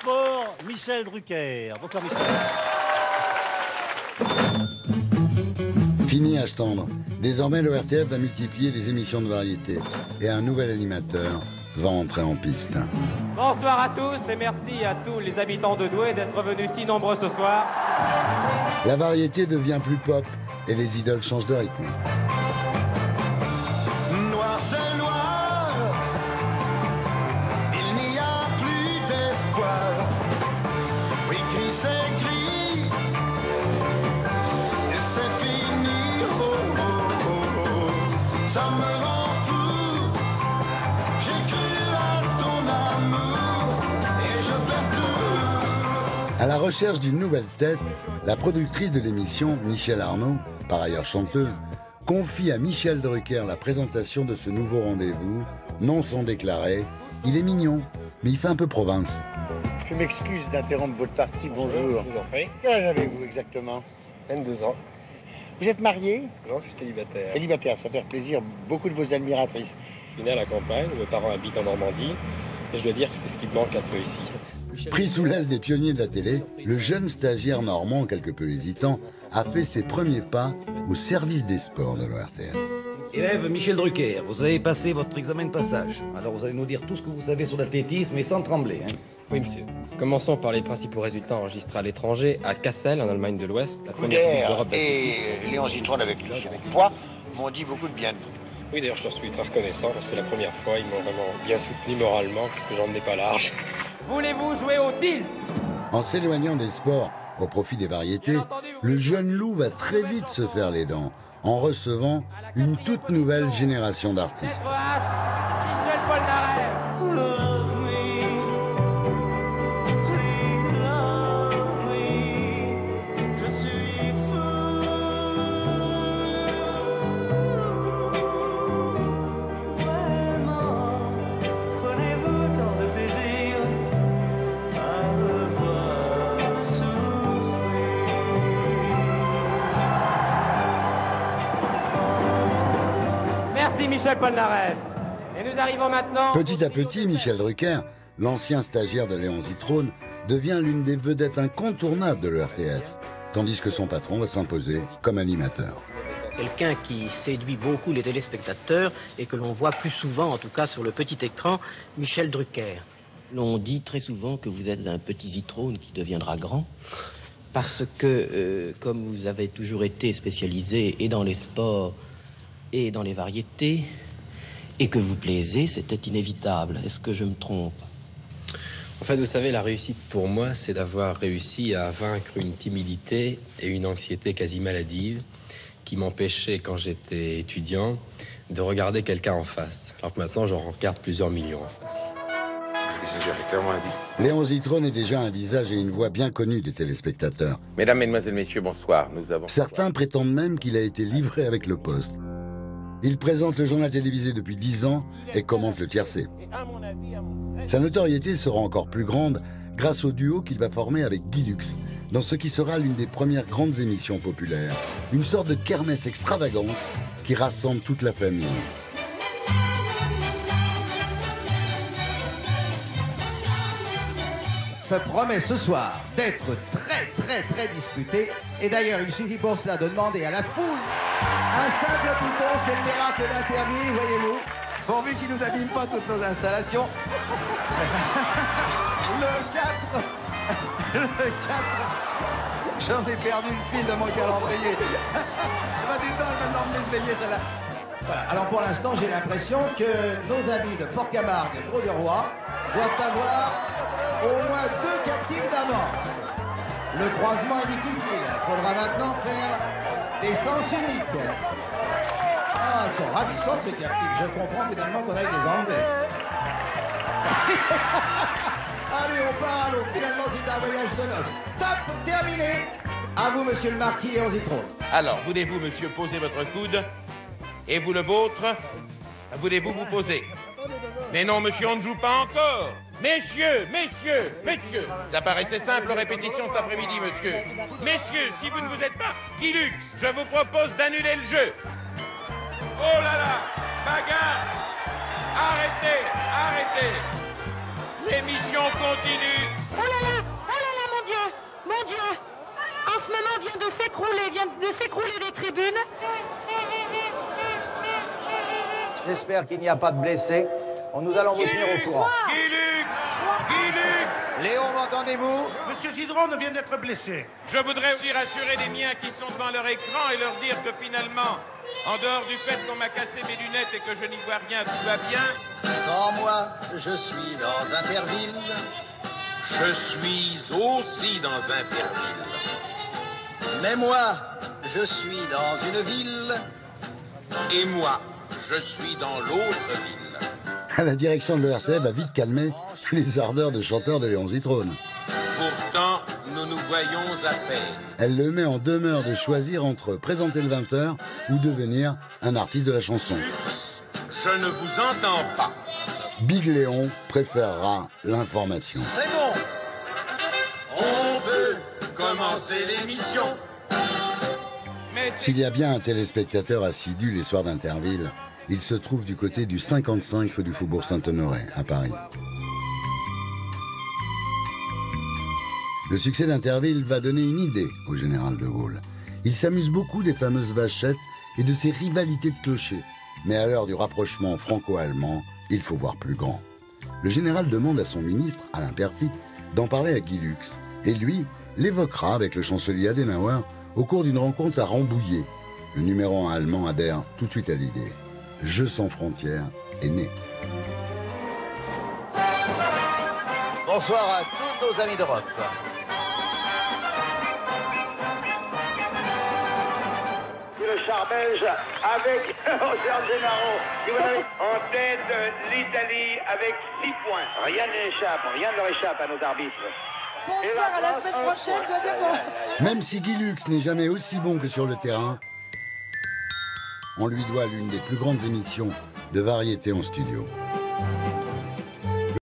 sport, Michel Drucker. Bonsoir Michel. Fini à se tendre. Désormais, le RTF va multiplier les émissions de variété. Et un nouvel animateur va entrer en piste. Bonsoir à tous et merci à tous les habitants de Douai d'être venus si nombreux ce soir. La variété devient plus pop et les idoles changent de rythme. Noir c'est noir, il n'y a plus d'espoir. Oui, gris c'est gris, et c'est fini. Oh, oh, oh, oh. Ça me rend fou. J'ai cru à ton amour et je perds tout. À la recherche d'une nouvelle tête, la productrice de l'émission, Michel Arnaud, par ailleurs chanteuse, confie à Michel Drucker la présentation de ce nouveau rendez-vous, non sans déclarer. Il est mignon, mais il fait un peu province. Je m'excuse d'interrompre votre partie, bonjour. Je vous en prie. Quel âge avez-vous exactement? 22 ans. Vous êtes marié? Non, je suis célibataire. Célibataire, ça fait plaisir beaucoup de vos admiratrices. Je suis né à la campagne, mes parents habitent en Normandie. Et je dois dire que c'est ce qui me manque un peu ici. Pris sous l'aile des pionniers de la télé, le jeune stagiaire normand, quelque peu hésitant, a fait ses premiers pas au service des sports de l'ORTF. Élève Michel Drucker, vous avez passé votre examen de passage. Alors vous allez nous dire tout ce que vous savez sur l'athlétisme et sans trembler. Hein. Oui, monsieur. Commençons par les principaux résultats enregistrés à l'étranger, à Kassel, en Allemagne de l'Ouest, la première Coupe d'Europe d'athlétisme. Et Léon Zitrone, avec tout son poids, m'ont dit beaucoup de bien de vous. Oui, d'ailleurs, je leur suis très reconnaissant parce que la première fois, ils m'ont vraiment bien soutenu moralement parce que j'en ai pas large. Voulez-vous jouer au deal? En s'éloignant des sports au profit des variétés, le jeune loup va très vite se faire les dents en recevant une toute nouvelle génération d'artistes. Michel Polnareff. Merci Michel Polnareff. Et nous arrivons maintenant... Petit à petit, Michel Drucker, l'ancien stagiaire de Léon Zitrone, devient l'une des vedettes incontournables de l'ORTF, tandis que son patron va s'imposer comme animateur. Quelqu'un qui séduit beaucoup les téléspectateurs et que l'on voit plus souvent, en tout cas sur le petit écran, Michel Drucker. L'on dit très souvent que vous êtes un petit Zitrone qui deviendra grand, parce que, comme vous avez toujours été spécialisé et dans les sports et dans les variétés, et que vous plaisez, c'était inévitable. Est-ce que je me trompe? En fait, vous savez, la réussite pour moi, c'est d'avoir réussi à vaincre une timidité et une anxiété quasi maladive qui m'empêchaient, quand j'étais étudiant, de regarder quelqu'un en face. Alors que maintenant, j'en regarde plusieurs millions en face. Léon Zitrone est déjà un visage et une voix bien connus des téléspectateurs. Mesdames, Mesdemoiselles, Messieurs, bonsoir. Nous avons... Certains prétendent même qu'il a été livré avec le poste. Il présente le journal télévisé depuis 10 ans et commente le tiercé. Sa notoriété sera encore plus grande grâce au duo qu'il va former avec Guy Lux, dans ce qui sera l'une des premières grandes émissions populaires, une sorte de kermesse extravagante qui rassemble toute la famille. Se promet ce soir d'être très disputé. Et d'ailleurs, il suffit pour cela de demander à la foule un simple bouton, c'est le miracle d'interdit, voyez-vous. Pourvu qu'il nous abîme pas toutes nos installations. Le 4, j'en ai perdu le fil de mon calendrier. Pas du temps, je vais l'emmener se baigner, celle-là. Voilà. Alors pour l'instant, j'ai l'impression que nos amis de Port-Camargue et Grau-du-Roi doivent avoir au moins 2 captifs d'avance. Le croisement est difficile. Il faudra maintenant faire les sens uniques. Ah, ils sont ravissants ces captifs. Je comprends finalement qu'on aille les enlever. Allez, on part à l'eau. Finalement, c'est un voyage de noces. Top, terminé. À vous, monsieur le marquis Léon Zitrone. Alors, voulez-vous, monsieur, poser votre coude? Et vous, le vôtre? Voulez-vous vous poser? Mais non, monsieur, on ne joue pas encore. Messieurs, ça paraissait simple répétition cet après-midi, monsieur. Messieurs, si vous ne vous êtes pas, Guy Lux, je vous propose d'annuler le jeu. Oh là là, bagarre. Arrêtez. L'émission continue. Oh là, mon Dieu, mon Dieu. En ce moment viennent de s'écrouler des tribunes. J'espère qu'il n'y a pas de blessés. Nous allons vous tenir au courant. Léon, m'entendez-vous? Monsieur Zidron vient d'être blessé. Je voudrais aussi rassurer les miens qui sont devant leur écran et leur dire que finalement, en dehors du fait qu'on m'a cassé mes lunettes et que je n'y vois rien, tout va bien. Quand moi, je suis dans Interville, Je suis aussi dans Interville. mais moi, je suis dans une ville. Et moi, je suis dans l'autre ville. La direction de l'ERTF va vite calmer les ardeurs de chanteur de Léon Zitrone. Pourtant, nous nous voyons à peine. Elle le met en demeure de choisir entre présenter le 20h ou devenir un artiste de la chanson. Je ne vous entends pas. Big Léon préférera l'information. C'est bon. On veut commencer l'émission. Mais S'il y a bien un téléspectateur assidu les soirs d'Interville, il se trouve du côté du 55 rue du Faubourg Saint-Honoré, à Paris. Le succès d'Interville va donner une idée au général de Gaulle. Il s'amuse beaucoup des fameuses vachettes et de ses rivalités de clochers. Mais à l'heure du rapprochement franco-allemand, il faut voir plus grand. Le général demande à son ministre, Alain Peyrefitte, d'en parler à Guy Lux. Et lui l'évoquera avec le chancelier Adenauer au cours d'une rencontre à Rambouillet. Le numéro 1 allemand adhère tout de suite à l'idée. Jeux sans frontières est né. Bonsoir à tous nos amis d'Europe. Le char belge avec Jean Gennaro qui vous avez en tête l'Italie avec 6 points. Rien ne leur échappe à nos arbitres. Bonsoir, à la semaine prochaine, Même si Guy Lux n'est jamais aussi bon que sur le terrain, on lui doit l'une des plus grandes émissions de variété en studio.